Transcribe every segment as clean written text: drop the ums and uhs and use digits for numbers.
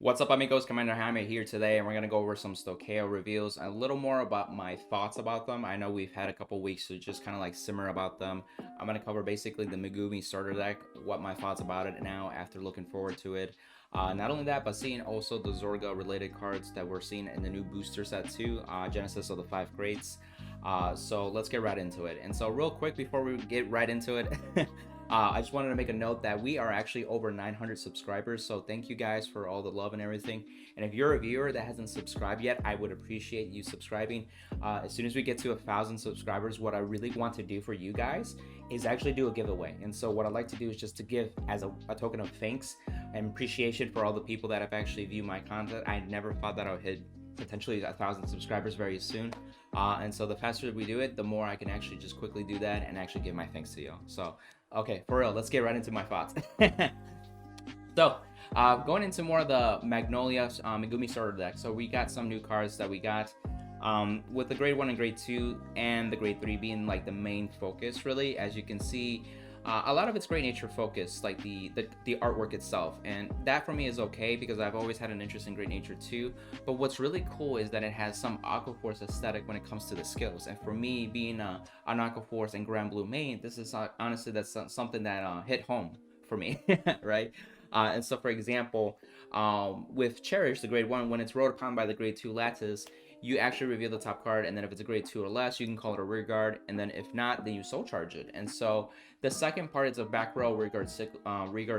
What's up, amigos? Commander Jaime here today, and we're gonna go over some Stoicheia reveals, a little more about my thoughts about them. I know we've had a couple weeks to just kind of like simmer about them. I'm gonna cover basically the Megumi starter deck, what my thoughts about it now after looking forward to it. Not only that, but seeing also the Zorga related cards that we're seeing in the new booster set too, Genesis of the Five Greats. So let's get right into it. And so real quick before we get right into it, I just wanted to make a note that we are actually over 900 subscribers, so thank you guys for all the love and everything. And if you're a viewer that hasn't subscribed yet, I would appreciate you subscribing. As soon as we get to 1,000 subscribers, what I really want to do for you guys is actually do a giveaway. And so what I'd like to do is just to give as a token of thanks and appreciation for all the people that have actually viewed my content. I never thought that I would hit potentially 1,000 subscribers very soon. And so the faster we do it, the more I can actually just quickly do that and actually give my thanks to you. So okay, for real, let's get right into my thoughts. So, going into more of the Magnolia Megumi starter deck. So we got some new cards that we got with the grade 1 and grade 2 and the grade 3 being like the main focus really. As you can see, a lot of it's great nature focus, like the artwork itself, and that for me is okay because I've always had an interest in great nature too. But what's really cool is that it has some Aquaforce aesthetic when it comes to the skills, and for me being an Aquaforce and granblue main, this is honestly that's something that hit home for me. Right. And so for example, with Cherish, the grade 1, when it's rolled upon by the grade 2 lattice, you actually reveal the top card, and then if it's a grade 2 or less, you can call it a rear guard, and then if not, then you soul charge it. And so the second part is a back row rear guard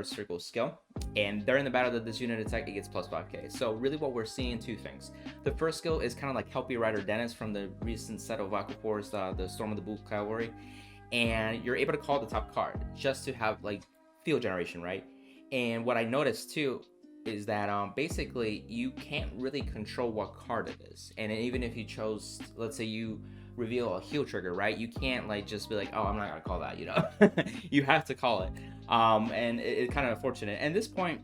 circle skill, and during the battle that this unit attack, it gets plus 5k. So really what we're seeing, two things. The first skill is kind of like Helpy Rider Dennis from the recent set of Aquaforce, the Storm of the Boot Cavalry, and you're able to call the top card just to have like field generation, right? And what I noticed too is that basically you can't really control what card it is, and even if you chose, let's say you reveal a heal trigger, right, you can't like just be like, oh, I'm not gonna call that, you know. You have to call it, and it's kind of unfortunate. And at this point,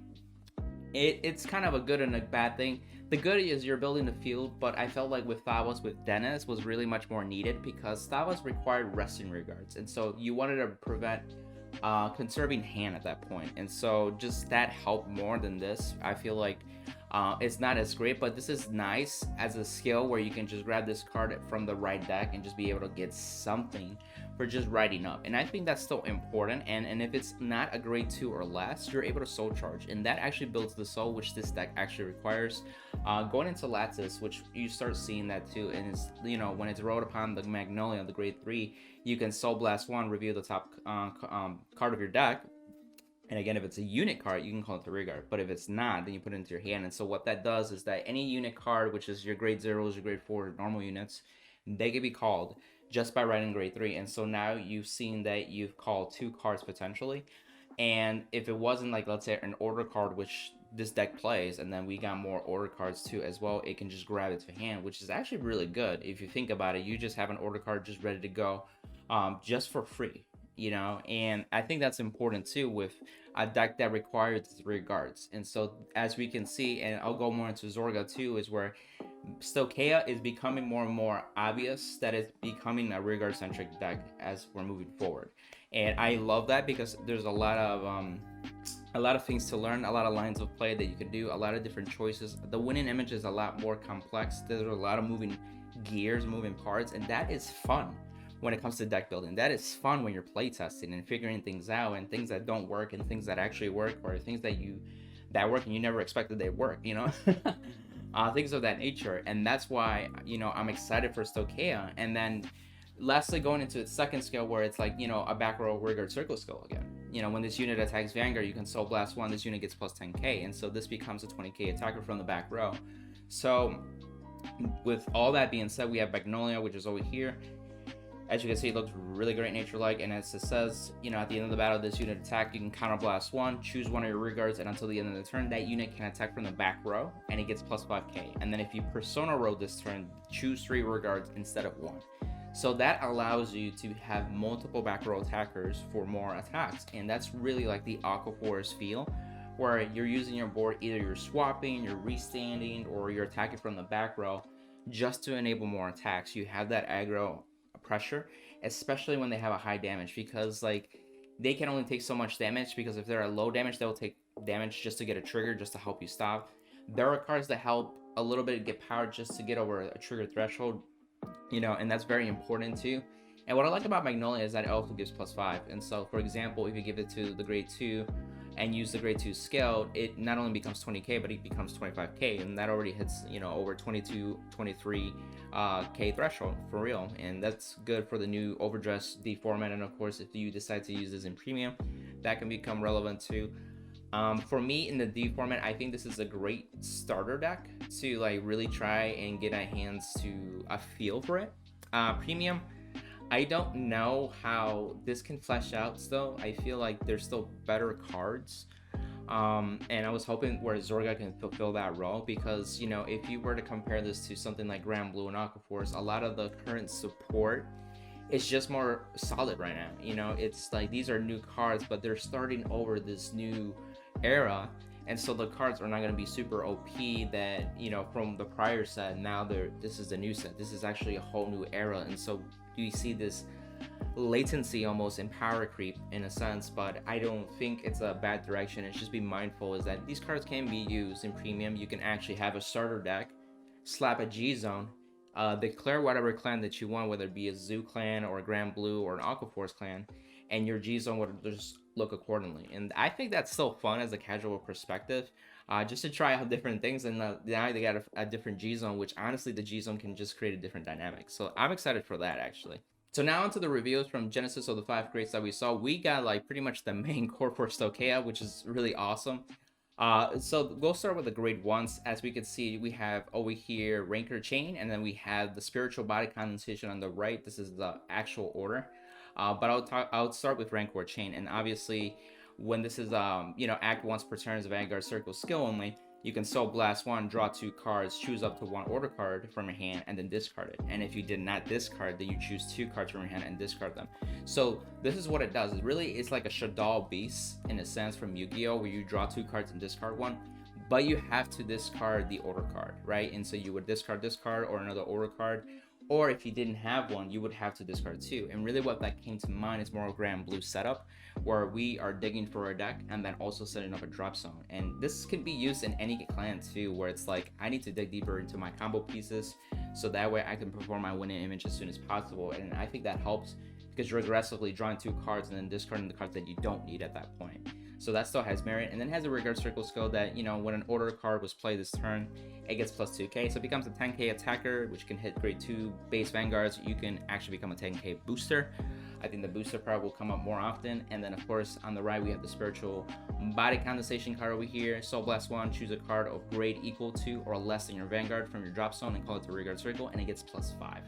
it's kind of a good and a bad thing. The good is you're building the field, but I felt like with Thavos, with Dennis, was really much more needed because Thavos required resting regards, and so you wanted to prevent conserving hand at that point, and so just that helped more than this. I feel like it's not as great, but this is nice as a skill where you can just grab this card from the right deck and just be able to get something for just riding up. And I think that's still important, and if it's not a grade 2 or less, you're able to soul charge, and that actually builds the soul, which this deck actually requires. Going into Lattice, which you start seeing that too, and it's, you know, when it's rolled upon the Magnolia, the grade 3, you can Soul Blast 1, reveal the top card of your deck. And again, if it's a unit card, you can call it the rear guard. But if it's not, then you put it into your hand. And so what that does is that any unit card, which is your grade 0s, your grade 4 normal units, they can be called just by writing grade 3. And so now you've seen that you've called 2 cards potentially. And if it wasn't like, let's say, an order card, which this deck plays, and then we got more order cards too as well, it can just grab it to hand, which is actually really good. If you think about it, you just have an order card just ready to go, just for free, you know. And I think that's important too with a deck that requires 3 guards. And so as we can see, and I'll go more into Zorga too, is where Stoicheia is becoming more and more obvious that it's becoming a rear guard centric deck as we're moving forward. And I love that because there's a lot of things to learn, a lot of lines of play that you can do, a lot of different choices. The winning image is a lot more complex. There's a lot of moving gears, moving parts, and that is fun when it comes to deck building. That is fun when you're playtesting and figuring things out, and things that don't work and things that actually work, or things that work and you never expected they work, you know. Things of that nature. And that's why, you know, I'm excited for Stoicheia. And then lastly, going into its second skill, where it's like, you know, a back row rear guard circle skill again. You know, when this unit attacks Vanguard, you can Soul Blast 1, this unit gets plus 10k, and so this becomes a 20k attacker from the back row. So with all that being said, we have Magnolia, which is over here. As you can see, it looks really great nature-like, and as it says, you know, at the end of the battle, this unit attack, you can counter blast 1, choose one of your rear guards, and until the end of the turn, that unit can attack from the back row, and it gets plus 5k. And then if you persona row this turn, choose 3 rear guards instead of 1. So that allows you to have multiple back row attackers for more attacks, and that's really like the Aquaforce feel, where you're using your board, either you're swapping, you're restanding, or you're attacking from the back row just to enable more attacks. You have that aggro pressure, especially when they have a high damage, because like they can only take so much damage, because if they're at low damage, they'll take damage just to get a trigger, just to help you stop. There are cards that help a little bit get power just to get over a trigger threshold, and that's very important too. And what I like about Magnolia is that it also gives +5. And so, for example, if you give it to the grade 2 and use the grade 2 scale, it not only becomes 20k, but it becomes 25k. And that already hits, over 22, 23k threshold for real. And that's good for the new overdress D format. And of course, if you decide to use this in premium, that can become relevant too. For me in the D format, I think this is a great starter deck to like really try and get our hands to a feel for it. Premium, I don't know how this can flesh out still. I feel like there's still better cards. And I was hoping where Zorga can fulfill that role, because if you were to compare this to something like granblue and Aquaforce, a lot of the current support is just more solid right now. It's like these are new cards, but they're starting over this new era, and so the cards are not going to be super OP that from the prior set. Now this is the new set. This is actually a whole new era, and so you see this latency almost in power creep in a sense, but I don't think it's a bad direction. It's just be mindful is that these cards can be used in premium. You can actually have a starter deck, slap a G zone, declare whatever clan that you want, whether it be a Zoo clan or a granblue or an Aquaforce clan, and your G zone would just look accordingly. And I think that's still fun as a casual perspective, just to try out different things. And now they got a different G zone, which honestly the G zone can just create a different dynamic. So I'm excited for that actually. So now onto the reveals from Genesis of the 5 crates that we saw. We got like pretty much the main core for Stoicheia, which is really awesome. So we'll start with the grade 1s. As we can see, we have over here Ranker Chain, and then we have the Spiritual Body Condensation on the right. This is the actual order. But I'll start with Rancor Chain. And obviously, when this is act once per turn as a Vanguard Circle skill only, you can Soul Blast 1, draw 2 cards, choose up to 1 order card from your hand, and then discard it. And if you did not discard, then you choose 2 cards from your hand and discard them. So this is what it does. It's like a Shaddoll Beast in a sense from Yu-Gi-Oh, where you draw 2 cards and discard 1. But you have to discard the order card, right? And so you would discard this card or another order card. Or if you didn't have one, you would have to discard 2. And really what that came to mind is more of granblue setup, where we are digging for a deck and then also setting up a drop zone. And this can be used in any clan too, where it's like, I need to dig deeper into my combo pieces, so that way I can perform my winning image as soon as possible. And I think that helps because you're aggressively drawing 2 cards and then discarding the cards that you don't need at that point. So that still has merit, and then has a Regard Circle skill that, when an order card was played this turn, it gets plus 2k, so it becomes a 10k attacker, which can hit grade 2 base Vanguards. You can actually become a 10k booster. I think the booster card will come up more often. And then of course on the right we have the Spiritual Body Condensation card over here. Soul Blast 1, choose a card of grade equal to or less than your Vanguard from your drop zone and call it the Regard Circle, and it gets plus 5.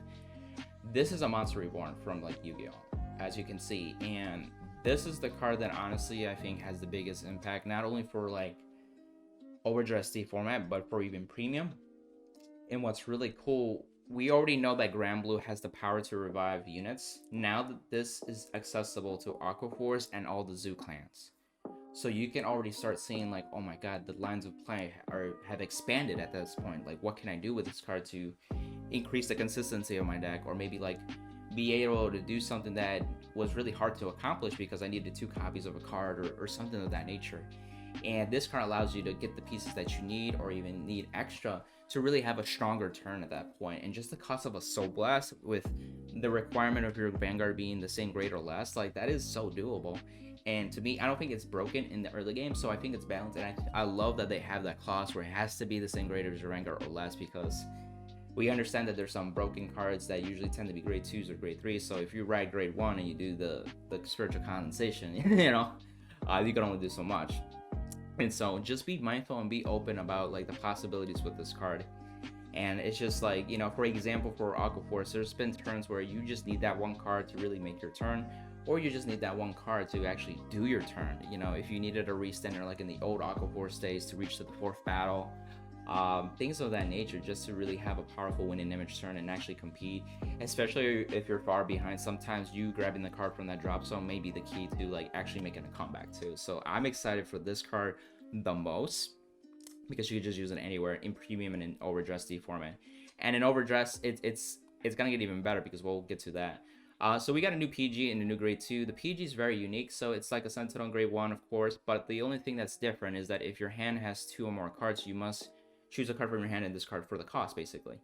This is a Monster Reborn from like Yu-Gi-Oh, as you can see, and this is the card that honestly I think has the biggest impact, not only for like overdress D format, but for even premium. And what's really cool, we already know that granblue has the power to revive units. Now that this is accessible to Aquaforce and all the Zoo clans, so you can already start seeing like, oh my god, the lines of play have expanded at this point. Like, what can I do with this card to increase the consistency of my deck, or maybe like be able to do something that was really hard to accomplish because I needed 2 copies of a card or something of that nature. And this card allows you to get the pieces that you need, or even need extra, to really have a stronger turn at that point. And just the cost of a Soul Blast with the requirement of your Vanguard being the same grade or less, like that is so doable. And to me, I don't think it's broken in the early game, so I think it's balanced. And I love that they have that clause where it has to be the same grade as your Vanguard or less, because we understand that there's some broken cards that usually tend to be grade 2s or grade 3s. So if you ride grade 1 and you do the Spiritual Condensation, you can only do so much. And so just be mindful and be open about like the possibilities with this card. And it's just like, for example, for Aquaforce, there's been turns where you just need that 1 card to really make your turn, or you just need that 1 card to actually do your turn. If you needed a restander like in the old Aquaforce days to reach to the 4th battle, things of that nature, just to really have a powerful winning image turn and actually compete, especially if you're far behind. Sometimes you grabbing the card from that drop zone may be the key to like actually making a comeback too. So I'm excited for this card the most, because you can just use it anywhere in premium and in overdress D format. And in overdress, it's gonna get even better, because we'll get to that. So we got a new PG and a new grade 2. The PG is very unique, so it's like a Sentinel grade 1, of course, but the only thing that's different is that if your hand has 2 or more cards, you must choose a card from your hand and discard for the cost, basically.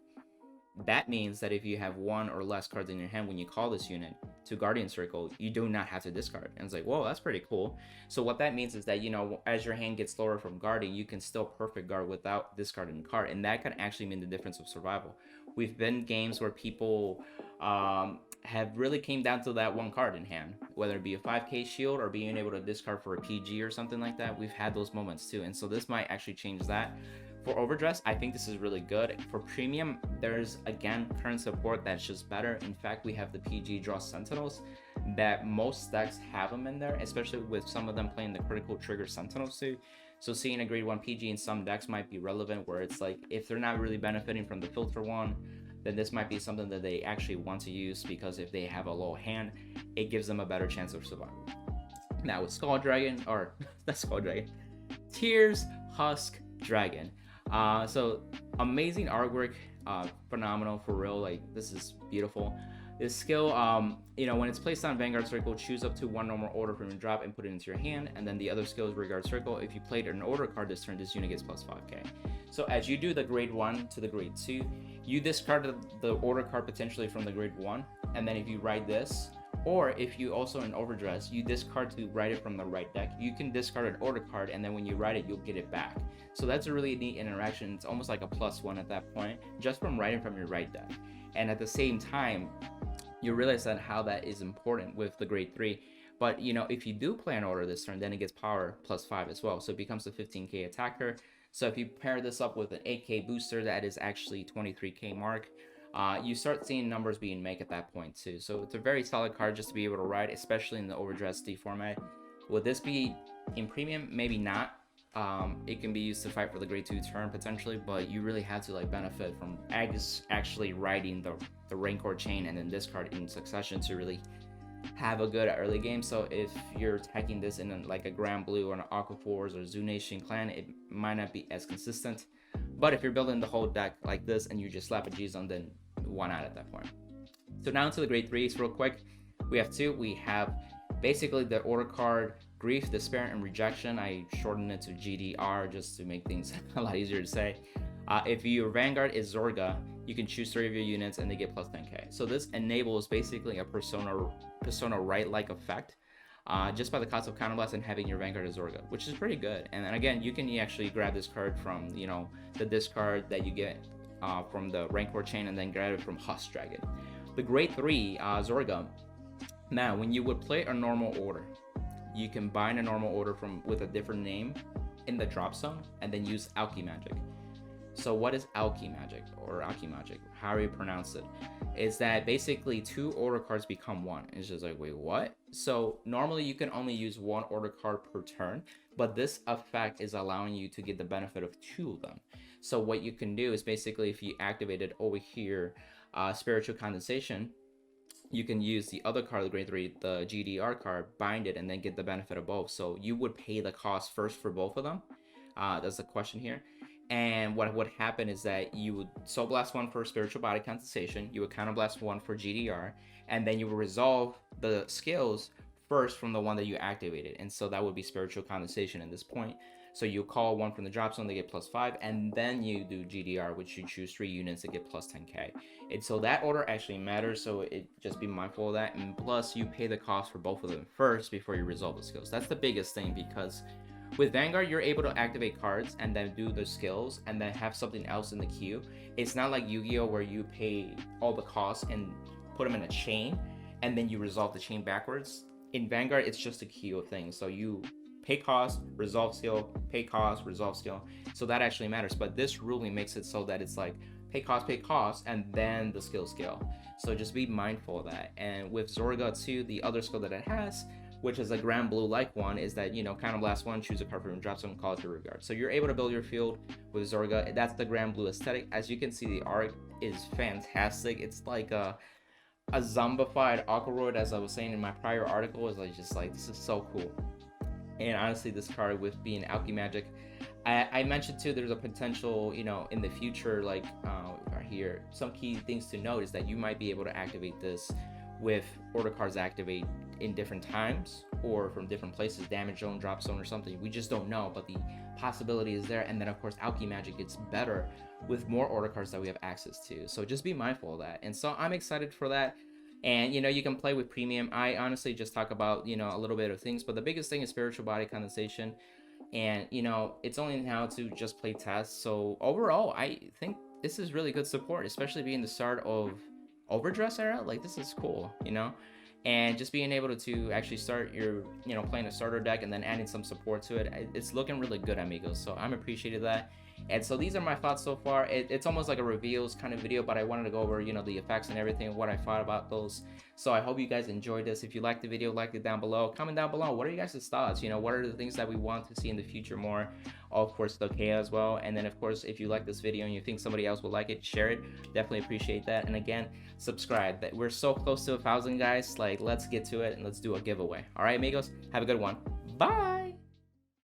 That means that if you have one or less cards in your hand when you call this unit to Guardian Circle, you do not have to discard. And it's like, whoa, that's pretty cool. So what that means is that, you know, as your hand gets lower from guarding, you can still perfect guard without discarding a card. And that can actually mean the difference of survival. We've been games where people have really came down to that one card in hand, whether it be a 5k shield or being able to discard for a PG or something like that. We've had those moments too. And so this might actually change that. For overdress, I think this is really good. For premium, there's again current support that's just better. In fact, we have the PG draw sentinels that most decks have them in there, especially with some of them playing the critical trigger sentinels too. So seeing a grade 1 PG in some decks might be relevant, where it's like if they're not really benefiting from the filter one, then this might be something that they actually want to use, because if they have a low hand, it gives them a better chance of survival. Now with Skull Dragon, or not Skull Dragon, Tears Husk Dragon. So amazing artwork, phenomenal for real. Like, this is beautiful. This skill, you know, when it's placed on Vanguard Circle, choose up to one normal order from your drop and put it into your hand. And then the other skill is Regard Circle. If you played an order card this turn, this unit gets plus 5k. So as you do the grade 1 to the grade 2, you discard the order card potentially from the grade 1, and then if you ride this, or if you also in overdress, you discard to write it from the right deck, you can discard an order card, and then when you write it, you'll get it back. So that's a really neat interaction. It's almost like a +1 at that point, just from writing from your right deck. And at the same time, you realize that how that is important with the grade 3. But you know, if you do play an order this turn, then it gets power +5 as well. So it becomes a 15k attacker. So if you pair this up with an 8k booster, that is actually 23k mark. You start seeing numbers being made at that point too. So it's a very solid card just to be able to ride, especially in the overdress D format. Would this be in premium? Maybe not. It can be used to fight for the grade 2 turn potentially, but you really have to like benefit from actually riding the Rancor chain and then discard in succession to really have a good early game. So if you're attacking this in like a granblue or an Aqua Force or Zoo Nation clan, it might not be as consistent. But if you're building the whole deck like this and you just slap a G's on, then why not at that point? So now to the grade 3s real quick. We have two. We have basically the order card Grief, Despair, and Rejection. I shortened it to GDR just to make things a lot easier to say. If your Vanguard is Zorga, you can choose 3 of your units and they get plus 10k. So this enables basically a Persona right-like effect just by the cost of Counterblast and having your Vanguard as Zorga, which is pretty good. And then again, you can actually grab this card from, you know, the discard that you get from the Rancor chain, and then grab it from Husk Dragon. The grade 3 Zorga. Now, when you would play a normal order, you can bind a normal order with a different name in the drop zone and then use Alchemy Magic. So what is Alchemy Magic, or Alchemy Magic, how you pronounce it? Is that basically 2 order cards become 1. It's just like, wait, what? So normally you can only use 1 order card per turn, but this effect is allowing you to get the benefit of 2 of them. So what you can do is basically, if you activated over here, Spiritual Condensation, you can use the other card, the grade 3, the GDR card, bind it, and then get the benefit of both. So you would pay the cost first for both of them. That's the question here. And what would happen is that you would Soul Blast 1 for Spiritual Body Condensation, you would Counterblast 1 for GDR, and then you would resolve the skills first from the one that you activated. And so that would be Spiritual Condensation at this point. So you call 1 from the drop zone, they get plus 5, and then you do GDR, which you choose 3 units to get plus 10k. And so that order actually matters, so just be mindful of that. And plus, you pay the cost for both of them first before you resolve the skills. That's the biggest thing, because with Vanguard, you're able to activate cards and then do the skills and then have something else in the queue. It's not like Yu-Gi-Oh! Where you pay all the costs and put them in a chain, and then you resolve the chain backwards. In Vanguard, it's just a queue of things. So you pay cost, resolve skill, pay cost, resolve skill. So that actually matters. But this ruling makes it so that it's like pay cost, and then the skill. So just be mindful of that. And with Zorga too, the other skill that it has, which is a granblue like one, is that, you know, Counterblast 1, choose a card from your drop zone, call it to Regard. So you're able to build your field with Zorga. That's the granblue aesthetic. As you can see, the art is fantastic. It's like a zombified Aquaroid, as I was saying in my prior article, is like just like, this is so cool. And honestly, this card with being Alchemy Magic, I mentioned too, there's a potential, you know, in the future, like right here, some key things to note is that you might be able to activate this with order cards activate in different times or from different places, damage zone, drop zone, or something. We just don't know, but the possibility is there. And then of course alchemy magic gets better with more order cards that we have access to, so just be mindful of that. And so I'm excited for that. And you can play with premium. I honestly just talk about a little bit of things, but the biggest thing is spiritual body condensation. And it's only now to just play tests. So overall, I think this is really good support, especially being the start of overdress era. Like, this is cool, and just being able to actually start your playing a starter deck and then adding some support to it. It's looking really good, amigos, so I'm appreciated that. And so these are my thoughts so far. It's almost like a reveals kind of video, but I wanted to go over the effects and everything, what I thought about those. So I hope you guys enjoyed this. If you liked the video, like it down below, comment down below, what are you guys' thoughts? What are the things that we want to see in the future more? Of course, Stoicheia as well. And then of course, if you like this video and you think somebody else will like it, share it. Definitely appreciate that. And again, subscribe. That we're so close to 1,000 guys. Like, let's get to it and let's do a giveaway. All right, amigos, have a good one. Bye.